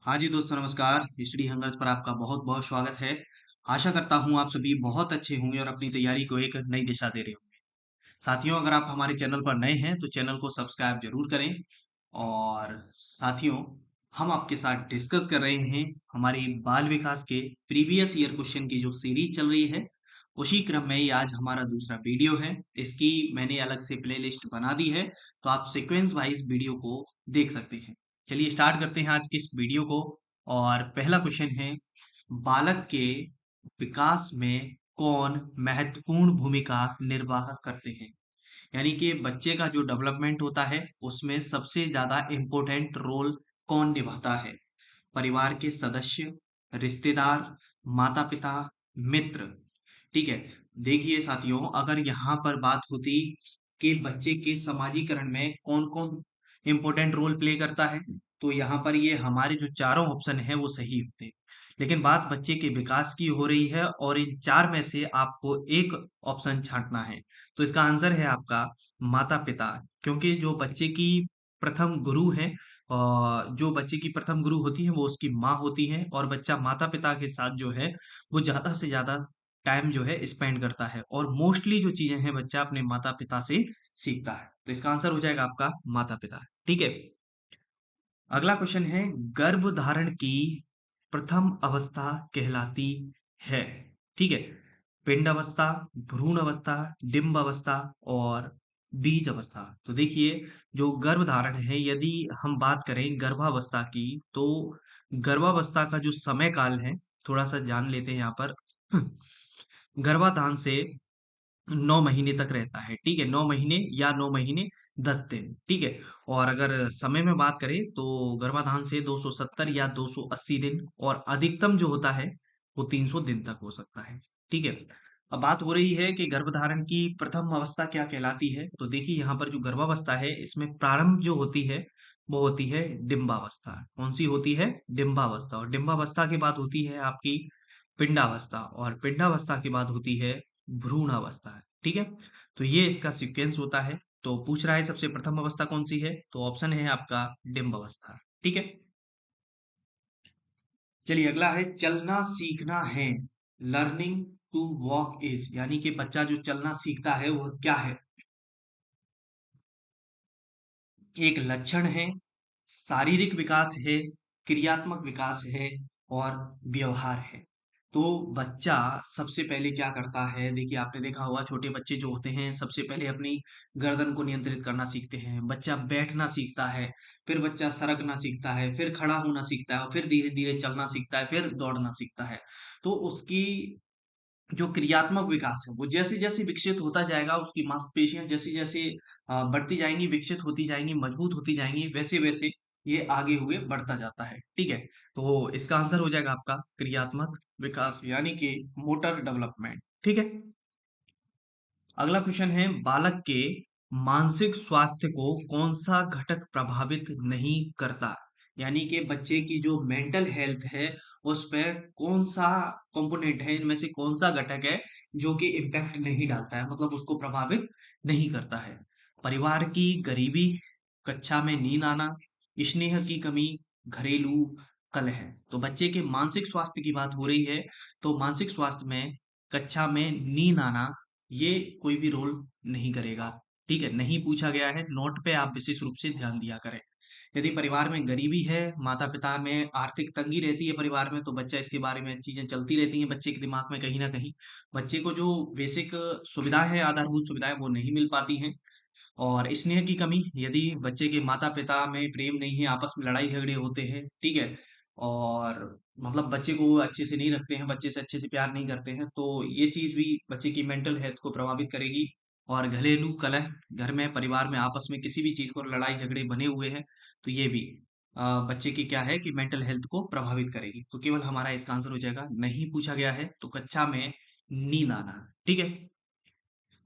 हाँ जी दोस्तों नमस्कार। हिस्ट्री हंगर्स पर आपका बहुत बहुत स्वागत है। आशा करता हूँ आप सभी बहुत अच्छे होंगे और अपनी तैयारी को एक नई दिशा दे रहे होंगे। साथियों, अगर आप हमारे चैनल पर नए हैं तो चैनल को सब्सक्राइब जरूर करें। और साथियों, हम आपके साथ डिस्कस कर रहे हैं हमारी बाल विकास के प्रीवियस ईयर क्वेश्चन की जो सीरीज चल रही है। उसी क्रम में ही आज हमारा दूसरा वीडियो है। इसकी मैंने अलग से प्लेलिस्ट बना दी है, तो आप सीक्वेंस वाइज वीडियो को देख सकते हैं। चलिए स्टार्ट करते हैं आज के इस वीडियो को। और पहला क्वेश्चन है, बालक के विकास में कौन महत्वपूर्ण भूमिका निर्वाह करते हैं। यानी कि बच्चे का जो डेवलपमेंट होता है उसमें सबसे ज्यादा इम्पोर्टेंट रोल कौन निभाता है। परिवार के सदस्य, रिश्तेदार, माता पिता, मित्र। ठीक है। देखिए साथियों, अगर यहाँ पर बात होती कि बच्चे के समाजीकरण में कौन कौन इम्पोर्टेंट रोल प्ले करता है, तो यहाँ पर ये हमारे जो चारों ऑप्शन है वो सही होते। लेकिन बात बच्चे के विकास की हो रही है और इन चार में से आपको एक ऑप्शन छांटना है। तो इसका आंसर है आपका माता पिता। क्योंकि जो बच्चे की प्रथम गुरु है, और जो बच्चे की प्रथम गुरु होती है वो उसकी माँ होती है, और बच्चा माता पिता के साथ जो है वो ज्यादा से ज्यादा टाइम जो है स्पेंड करता है, और मोस्टली जो चीजें हैं बच्चा अपने माता पिता से सीखता है। तो इसका आंसर हो जाएगा आपका माता पिता। ठीक है। अगला क्वेश्चन है, गर्भ धारण की प्रथम अवस्था कहलाती है। ठीक है। पिंड अवस्था, भ्रूण अवस्था, डिंब अवस्था और बीज अवस्था। तो देखिए, जो गर्भ धारण है, यदि हम बात करें गर्भावस्था की, तो गर्भावस्था का जो समय काल है थोड़ा सा जान लेते हैं यहाँ पर। गर्भाधान से 9 महीने तक रहता है। ठीक है, 9 महीने या 9 महीने 10 दिन। ठीक है। और अगर समय में बात करें तो गर्भाधान से 270 या 280 दिन, और अधिकतम जो होता है वो 300 दिन तक हो सकता है। ठीक है। अब बात हो रही है कि गर्भधारण की प्रथम अवस्था क्या कहलाती है। तो देखिए, यहाँ पर जो गर्भावस्था है इसमें प्रारंभ जो होती है वो होती है डिंबावस्था। कौन सी होती है? डिंबावस्था। और डिंबावस्था के बाद होती है आपकी पिंडावस्था, और पिंडावस्था के बाद होती है भ्रूणावस्था। ठीक है। तो ये इसका सीक्वेंस होता है। तो पूछ रहा है सबसे प्रथम अवस्था कौन सी है, तो ऑप्शन है आपका डिंब अवस्था। ठीक है। चलिए अगला है, चलना सीखना है। लर्निंग टू वॉक इज, यानी कि बच्चा जो चलना सीखता है वह क्या है। एक लक्षण है, शारीरिक विकास है, क्रियात्मक विकास है, और व्यवहार है। तो बच्चा सबसे पहले क्या करता है, देखिए आपने देखा होगा छोटे बच्चे जो होते हैं सबसे पहले अपनी गर्दन को नियंत्रित करना सीखते हैं। बच्चा बैठना सीखता है, फिर बच्चा सरकना सीखता है, फिर खड़ा होना सीखता है, और फिर धीरे धीरे चलना सीखता है, फिर दौड़ना सीखता है। तो उसकी जो क्रियात्मक विकास है वो जैसे जैसे विकसित होता जाएगा, उसकी मांसपेशियां जैसे जैसे बढ़ती जाएंगी, विकसित होती जाएंगी, मजबूत होती जाएंगी, वैसे वैसे ये आगे हुए बढ़ता जाता है। ठीक है। तो इसका आंसर हो जाएगा आपका क्रियात्मक विकास, यानी कि मोटर डेवलपमेंट। ठीक है। अगला क्वेश्चन है, बालक के मानसिक स्वास्थ्य को कौन सा घटक प्रभावित नहीं करता। यानी कि बच्चे की जो मेंटल हेल्थ है उस पर कौन सा कंपोनेंट है, इनमें से कौन सा घटक है जो कि इम्पैक्ट नहीं डालता है, मतलब उसको प्रभावित नहीं करता है। परिवार की गरीबी, कक्षा में नींद आना, स्नेह की कमी, घरेलू कलह। तो बच्चे के मानसिक स्वास्थ्य की बात हो रही है, तो मानसिक स्वास्थ्य में कक्षा में नींद आना ये कोई भी रोल नहीं करेगा। ठीक है, नहीं पूछा गया है, नोट पे आप विशेष रूप से ध्यान दिया करें। यदि परिवार में गरीबी है, माता पिता में आर्थिक तंगी रहती है परिवार में, तो बच्चा इसके बारे में चीजें चलती रहती हैं बच्चे के दिमाग में कहीं ना कहीं। बच्चे को जो बेसिक सुविधाएं हैं, आधारभूत सुविधाएं वो नहीं मिल पाती हैं। और स्नेह की कमी, यदि बच्चे के माता पिता में प्रेम नहीं है, आपस में लड़ाई झगड़े होते हैं। ठीक है। और मतलब बच्चे को वो अच्छे से नहीं रखते हैं, बच्चे से अच्छे से प्यार नहीं करते हैं, तो ये चीज भी बच्चे की मेंटल हेल्थ को प्रभावित करेगी। और घरेलू कलह, घर में परिवार में आपस में किसी भी चीज को लड़ाई झगड़े बने हुए हैं, तो ये भी बच्चे की क्या है कि मेंटल हेल्थ को प्रभावित करेगी। तो केवल हमारा इसका आंसर हो जाएगा, नहीं पूछा गया है तो कक्षा में नींद आना। ठीक है।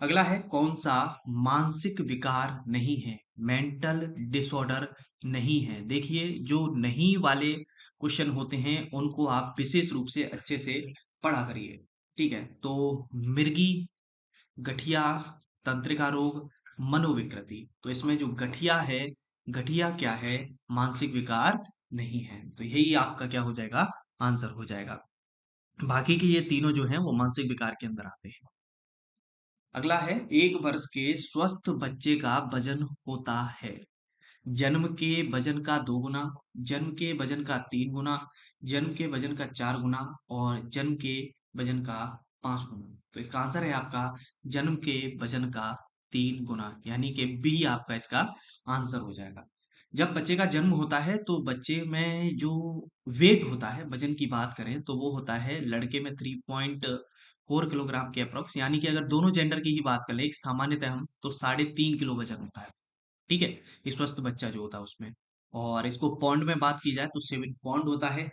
अगला है, कौन सा मानसिक विकार नहीं है, मेंटल डिसऑर्डर नहीं है। देखिए, जो नहीं वाले क्वेश्चन होते हैं उनको आप विशेष रूप से अच्छे से पढ़ा करिए। ठीक है। तो मिर्गी, गठिया, तंत्रिका रोग, मनोविकृति। तो इसमें जो गठिया है, गठिया क्या है? मानसिक विकार नहीं है। तो यही आपका क्या हो जाएगा, आंसर हो जाएगा। बाकी के ये तीनों जो हैं वो मानसिक विकार के अंदर आते हैं। अगला है, 1 वर्ष के स्वस्थ बच्चे का वजन होता है जन्म के वजन का 2 गुना, जन्म के वजन का 3 गुना, जन्म के वजन का 4 गुना और जन्म के वजन का 5 गुना। तो इसका आंसर है आपका जन्म के वजन का 3 गुना, यानी कि बी आपका इसका आंसर हो जाएगा। जब बच्चे का जन्म होता है तो बच्चे में जो वेट होता है, वजन की बात करें तो वो होता है लड़के में 3.4 किलोग्राम के अप्रॉक्स, यानी कि अगर दोनों जेंडर की ही बात कर ले एक सामान्यतः हम तो 3.5 किलो वजन होता है। ठीक है, ये स्वस्थ बच्चा जो होता है उसमें। और इसको पौंड में बात की जाए तो 7 पौंड होता है।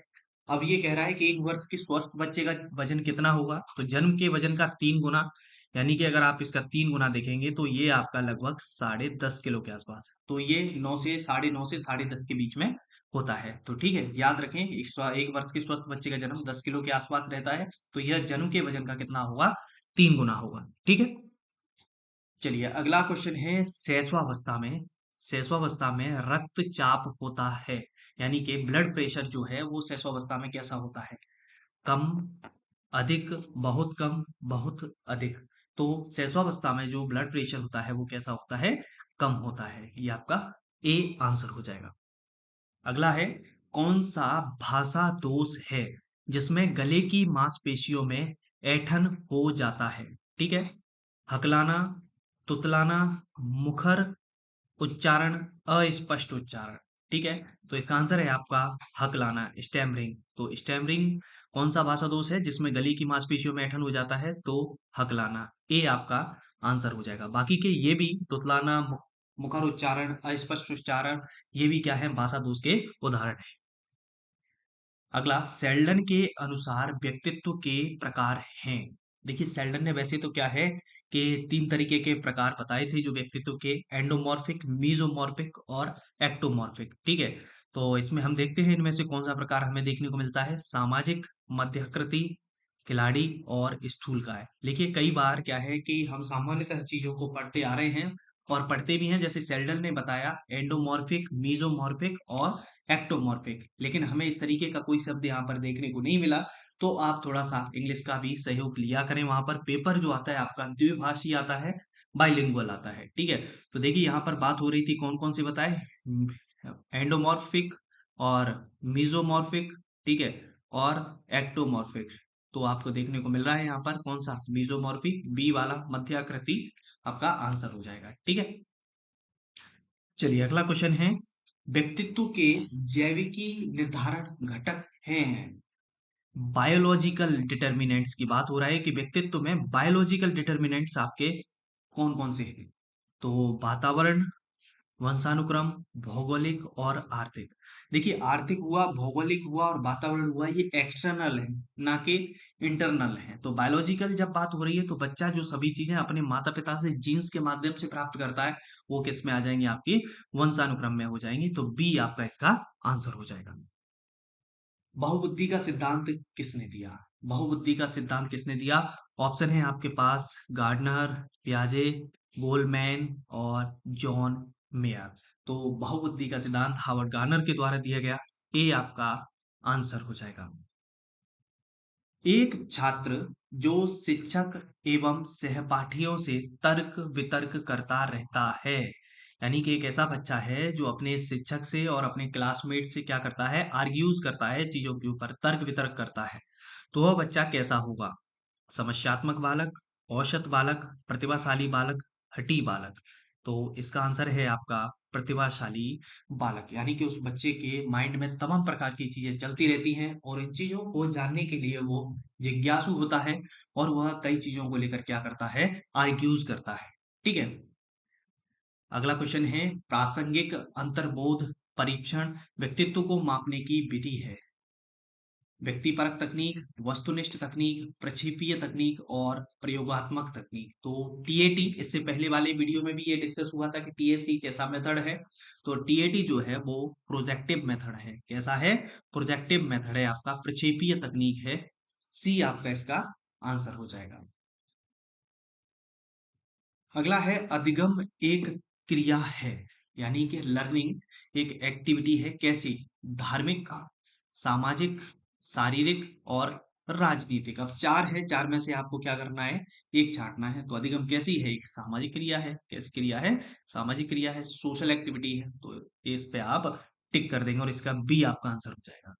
अब ये कह रहा है कि 1 वर्ष के स्वस्थ बच्चे का वजन कितना होगा, तो जन्म के वजन का 3 गुना, यानी कि अगर आप इसका 3 गुना देखेंगे तो ये आपका लगभग 10.5 किलो के आसपास, तो ये 9 से 9.5 से 10.5 के बीच में होता है। तो ठीक है, याद रखें, 1 वर्ष के स्वस्थ बच्चे का जन्म 10 किलो के आसपास रहता है, तो यह जन्म के वजन का कितना होगा, 3 गुना होगा। ठीक है, चलिए अगला क्वेश्चन है, शैशवावस्था में रक्तचाप होता है, यानी कि ब्लड प्रेशर जो है वो शैशवावस्था में कैसा होता है, कम, अधिक, बहुत कम, बहुत अधिक। तो शैशवावस्था में जो ब्लड प्रेशर होता है वो कैसा होता है, कम होता है। ये आपका ए आंसर हो जाएगा। अगला है, कौन सा भाषा दोष है जिसमें गले की मांसपेशियों में ऐंठन हो जाता है। ठीक है, हकलाना, तुतलाना, मुखर उच्चारण, अस्पष्ट उच्चारण। ठीक है, तो इसका आंसर है आपका हकलाना, स्टैमरिंग। तो स्टैमरिंग कौन सा भाषा दोष है जिसमें गले की मांसपेशियों में ऐंठन हो जाता है, तो हकलाना, ए आपका आंसर हो जाएगा। बाकी के ये भी तुतलाना, मुखर उच्चारण, अस्पष्ट उच्चारण, ये भी क्या है, भाषा दोष के उदाहरण है। अगला, सेल्डन के अनुसार व्यक्तित्व के प्रकार हैं। देखिए सेल्डन ने वैसे तो क्या है कि 3 तरीके के प्रकार बताए थे जो व्यक्तित्व के, एंडोमॉर्फिक, मीजोमॉर्फिक और एक्टोमॉर्फिक। ठीक है, तो इसमें हम देखते हैं इनमें से कौन सा प्रकार हमें देखने को मिलता है, सामाजिक, मध्यकृति, खिलाड़ी और स्थूलकाय। देखिए कई बार क्या है कि हम सामान्यतः चीजों को पढ़ते आ रहे हैं और पढ़ते भी हैं, जैसे सेल्डन ने बताया एंडोमॉर्फिक, मीजोमॉर्फिक और एक्टोमॉर्फिक, लेकिन हमें इस तरीके का कोई शब्द यहाँ पर देखने को नहीं मिला। तो आप थोड़ा सा इंग्लिश का भी सहयोग लिया करें, वहां पर पेपर जो आता है आपका द्विभाषी आता है, बाइलिंगुअल आता है। ठीक है, तो देखिए यहाँ पर बात हो रही थी कौन कौन सी बताए, एंडोमॉर्फिक और मीजोमॉर्फिक, ठीक है, और एक्टोमॉर्फिक। तो आपको देखने को मिल रहा है यहाँ पर कौन सा, मीजोमॉर्फिक, बी वाला मध्याकृति आपका आंसर हो जाएगा। ठीक है, चलिए अगला क्वेश्चन है, व्यक्तित्व के जैविकी निर्धारण घटक हैं। बायोलॉजिकल डिटर्मिनेंट्स की बात हो रहा है कि व्यक्तित्व में बायोलॉजिकल डिटर्मिनेंट्स आपके कौन कौन से हैं, तो वातावरण, वंशानुक्रम, भौगोलिक और आर्थिक। देखिए आर्थिक हुआ, भौगोलिक हुआ और वातावरण हुआ, ये एक्सटर्नल है ना कि इंटरनल है। तो बायोलॉजिकल जब बात हो रही है तो बच्चा जो सभी चीजें अपने माता पिता से जीन्स के माध्यम से प्राप्त करता है वो किस में आ जाएंगी, आपकी वंशानुक्रम में हो जाएंगी। तो बी आपका इसका आंसर हो जाएगा। बहुबुद्धि का सिद्धांत किसने दिया, बहुबुद्धि का सिद्धांत किसने दिया, ऑप्शन है आपके पास, गार्डनर, पियाजे, गोलमैन और जॉन मेयर। तो बहुबुद्धि का सिद्धांत हावर्ड गार्नर के द्वारा दिया गया, ए आपका आंसर हो जाएगा। एक छात्र जो शिक्षक एवं सहपाठियों से तर्क वितर्क करता रहता है, यानी कि एक ऐसा बच्चा है जो अपने शिक्षक से और अपने क्लासमेट से क्या करता है, आर्ग्यूज करता है, चीजों के ऊपर तर्क वितर्क करता है, तो वह बच्चा कैसा होगा, समस्यात्मक बालक, औसत बालक, प्रतिभाशाली बालक, हठी बालक। तो इसका आंसर है आपका प्रतिभाशाली बालक, यानी कि उस बच्चे के माइंड में तमाम प्रकार की चीजें चलती रहती हैं और इन चीजों को जानने के लिए वो जिज्ञासु होता है और वह कई चीजों को लेकर क्या करता है, आर्ग्यूज करता है। ठीक है, अगला क्वेश्चन है, प्रासंगिक अंतर्बोध परीक्षण व्यक्तित्व को मापने की विधि है। व्यक्तिपरक तकनीक, वस्तुनिष्ठ तकनीक, प्रक्षेपीय तकनीक और प्रयोगात्मक तकनीक। तो टीएटी, इससे पहले वाले वीडियो में भी ये डिस्कस हुआ था कि टीएसी कैसा मेथड है, तो टीएटी जो है वो प्रोजेक्टिव मेथड है। कैसा है, प्रोजेक्टिव मेथड है आपका, प्रक्षेपीय तकनीक है। सी आपका इसका आंसर हो जाएगा। अगला है, अधिगम एक क्रिया है, यानी कि लर्निंग एक एक्टिविटी है, कैसी, धार्मिक, सामाजिक, शारीरिक और राजनीतिक। अब चार है, चार में से आपको क्या करना है, एक छांटना है। तो अधिगम कैसी है, एक सामाजिक क्रिया है। कैसी क्रिया है, सामाजिक क्रिया है, सोशल एक्टिविटी है। तो इस पे आप टिक कर देंगे और इसका बी आपका आंसर हो जाएगा।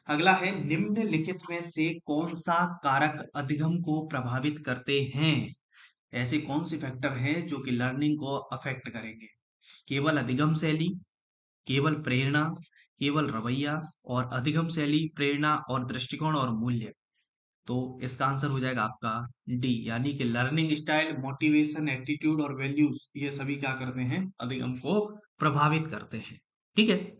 अगला है, निम्नलिखित में से कौन सा कारक अधिगम को प्रभावित करते हैं। ऐसे कौन से फैक्टर हैं जो कि लर्निंग को अफेक्ट करेंगे। केवल अधिगम शैली, केवल प्रेरणा, केवल रवैया और अधिगम शैली, प्रेरणा और दृष्टिकोण और मूल्य। तो इसका आंसर हो जाएगा आपका डी, यानी कि लर्निंग स्टाइल, मोटिवेशन, एटीट्यूड और वैल्यूज, ये सभी क्या करते हैं, अधिगम को प्रभावित करते हैं। ठीक है।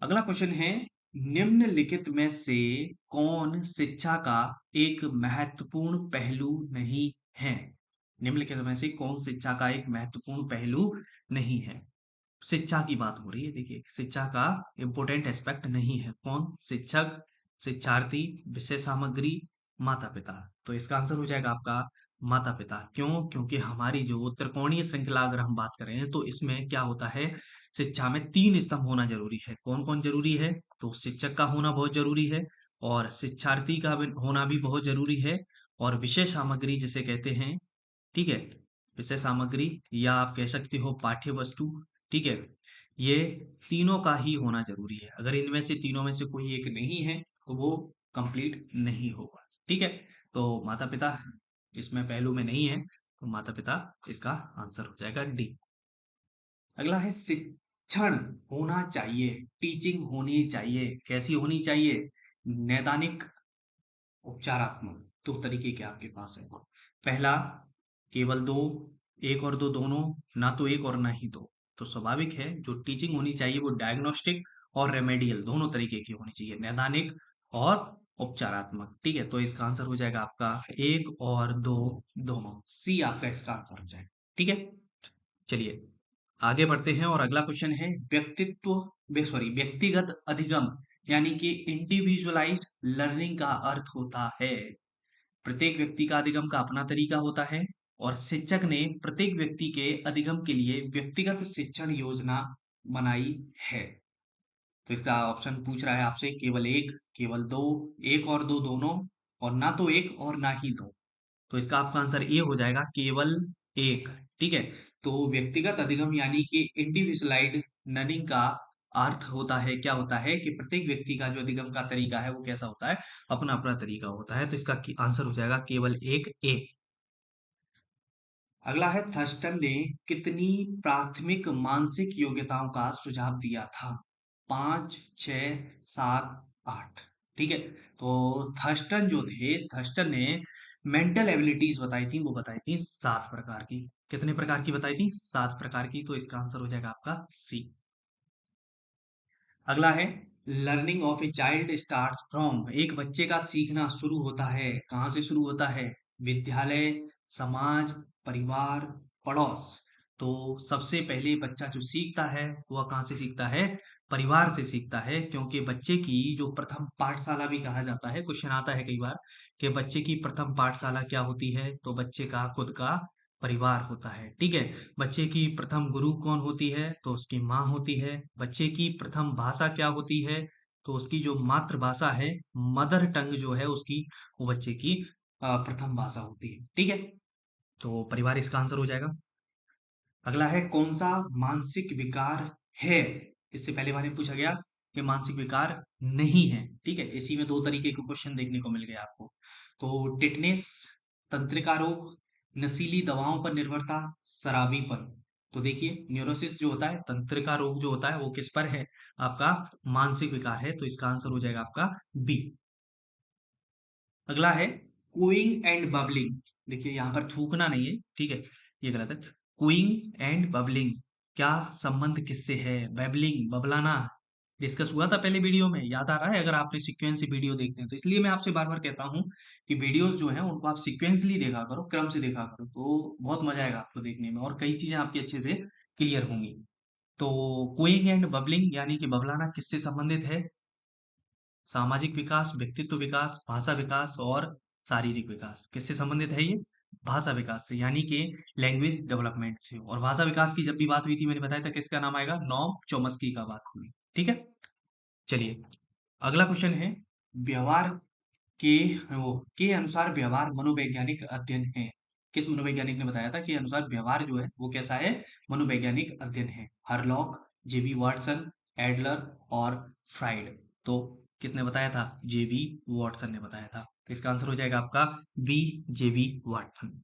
अगला क्वेश्चन है, निम्नलिखित में से कौन शिक्षा का एक महत्वपूर्ण पहलू नहीं है। निम्नलिखित में से कौन शिक्षा का एक महत्वपूर्ण पहलू नहीं है। शिक्षा की बात हो रही है। देखिए, शिक्षा का इंपॉर्टेंट एस्पेक्ट नहीं है। कौन, शिक्षक, शिक्षार्थी, विषय सामग्री, माता पिता। तो इसका आंसर हो जाएगा आपका माता पिता। क्यों, क्योंकि हमारी जो त्रिकोणीय श्रृंखला अगर हम बात करें तो इसमें क्या होता है, शिक्षा में तीन स्तंभ होना जरूरी है। कौन कौन जरूरी है, तो शिक्षक का होना बहुत जरूरी है, और शिक्षार्थी का होना भी बहुत जरूरी है, और विषय सामग्री जिसे कहते हैं, ठीक है, विषय सामग्री या आप कह सकते हो पाठ्य वस्तु। ठीक है, ये तीनों का ही होना जरूरी है। अगर इनमें से तीनों में से कोई एक नहीं है तो वो कंप्लीट नहीं होगा। ठीक है, तो माता पिता इसमें पहलू में नहीं है, तो माता पिता इसका आंसर हो जाएगा डी। अगला है, शिक्षण होना चाहिए, टीचिंग होनी चाहिए। कैसी होनी चाहिए, नैदानिक, उपचारात्मक। दो तरीके के आपके पास है। पहला, केवल दो, एक और दो दोनों, ना तो एक और ना ही दो। तो स्वाभाविक है जो टीचिंग होनी चाहिए वो डायग्नोस्टिक और रेमेडियल दोनों तरीके की होनी चाहिए, नैदानिक और उपचारात्मक। ठीक है, तो इसका आंसर हो जाएगा आपका एक और दो दोनों, सी आपका इसका आंसर हो जाएगा। ठीक है, चलिए आगे बढ़ते हैं और अगला क्वेश्चन है, व्यक्तिगत अधिगम यानी कि इंडिविजुअलाइज्ड लर्निंग का अर्थ होता है। प्रत्येक व्यक्ति का अधिगम का अपना तरीका होता है, और शिक्षक ने प्रत्येक व्यक्ति के अधिगम के लिए व्यक्तिगत शिक्षण योजना बनाई है। तो इसका ऑप्शन पूछ रहा है आपसे, केवल एक, केवल दो, एक और दो दोनों, और ना तो एक और ना ही दो। तो इसका आपका आंसर ए हो जाएगा, केवल एक। ठीक है, तो व्यक्तिगत अधिगम यानी कि इंडिविजुअलाइज्ड लर्निंग का अर्थ होता है, क्या होता है कि प्रत्येक व्यक्ति का जो अधिगम का तरीका है वो कैसा होता है, अपना अपना तरीका होता है। तो इसका आंसर हो जाएगा केवल एक, ए। अगला है, थर्स्टन ने कितनी प्राथमिक मानसिक योग्यताओं का सुझाव दिया था। पांच, छह, सात, आठ। ठीक है, तो थर्स्टन जो थे, थर्स्टन ने मेंटल एबिलिटीज बताई थी, वो बताई थी 7 प्रकार की। कितने प्रकार की बताई थी, 7 प्रकार की। तो इसका आंसर हो जाएगा आपका सी। अगला है, learning of a child start from, एक बच्चे का सीखना शुरू होता है, कहाँ से शुरू होता है, विद्यालय, समाज, परिवार, पड़ोस। तो सबसे पहले बच्चा जो सीखता है वह कहाँ से सीखता है, परिवार से सीखता है। क्योंकि बच्चे की जो प्रथम पाठशाला भी कहा जाता है, क्वेश्चन आता है कई बार कि बच्चे की प्रथम पाठशाला क्या होती है, तो बच्चे का खुद का परिवार होता है। ठीक है, बच्चे की प्रथम गुरु कौन होती है, तो उसकी माँ होती है। बच्चे की प्रथम भाषा क्या होती है, तो उसकी जो मातृभाषा है, मदर टंग जो है उसकी, वो बच्चे की प्रथम भाषा होती है। ठीक है, तो परिवार इसका आंसर हो जाएगा। अगला है, कौन सा मानसिक विकार है। इससे पहले बार में पूछा गया कि मानसिक विकार नहीं है। ठीक है, इसी में दो तरीके के क्वेश्चन देखने को मिल गए आपको। तो टिटनेस, तंत्रिका रोग, नशीली दवाओं पर निर्भरता, शराबीपन। तो देखिए, न्यूरोसिस जो होता है, तंत्रिका रोग जो होता है, वो किस पर है, आपका मानसिक विकार है। तो इसका आंसर हो जाएगा आपका बी। अगला है, कूइंग एंड बबलिंग। देखिए यहाँ पर थूकना नहीं है, ठीक है, ये गलत है। कूइंग एंड बबलिंग, क्या संबंध किससे है, बबलिंग, बबलाना, डिस्कस हुआ था पहले वीडियो में, याद आ रहा है अगर आपने सीक्वेंस से वीडियो देखते हैं तो। इसलिए मैं आपसे बार बार कहता हूँ कि वीडियोस जो है उनको आप सीक्वेंसली देखा करो, क्रम से देखा करो, तो बहुत मजा आएगा आपको देखने में और कई चीजें आपकी अच्छे से क्लियर होंगी। तो कूइंग एंड बबलिंग यानी कि बबलाना किससे संबंधित है, सामाजिक विकास, व्यक्तित्व विकास, भाषा विकास और शारीरिक विकास। किससे संबंधित है ये, भाषा विकास से, यानी कि लैंग्वेज डेवलपमेंट से। और भाषा विकास की जब भी बात हुई थी मैंने बताया था किसका नाम आएगा, नॉम चोम्स्की का बात हुई। ठीक है? चलिए, अगला क्वेश्चन है, व्यवहार के वो के अनुसार व्यवहार मनोवैज्ञानिक अध्ययन है। किस मनोवैज्ञानिक ने बताया था कि अनुसार व्यवहार जो है वो कैसा है? मनोवैज्ञानिक अध्ययन है। हरलॉक, जेबी वाटसन, एडलर और फ्राइड। तो किसने बताया था? जेबी वाटसन ने बताया था। तो इसका आंसर हो जाएगा आपका बी, जेबी वाटसन।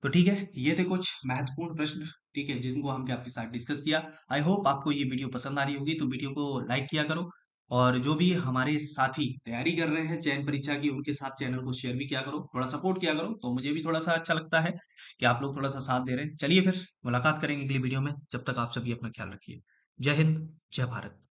तो ठीक है, ये थे कुछ महत्वपूर्ण प्रश्न, ठीक है, जिनको हमने आपके साथ डिस्कस किया। आई होप आपको ये वीडियो पसंद आ रही होगी, तो वीडियो को लाइक किया करो। और जो भी हमारे साथी तैयारी कर रहे हैं चयन परीक्षा की, उनके साथ चैनल को शेयर भी किया करो, थोड़ा सपोर्ट किया करो, तो मुझे भी थोड़ा सा अच्छा लगता है कि आप लोग थोड़ा सा साथ दे रहे हैं। चलिए फिर मुलाकात करेंगे अगली वीडियो में, जब तक आप सभी अपना ख्याल रखिए। जय हिंद, जय भारत।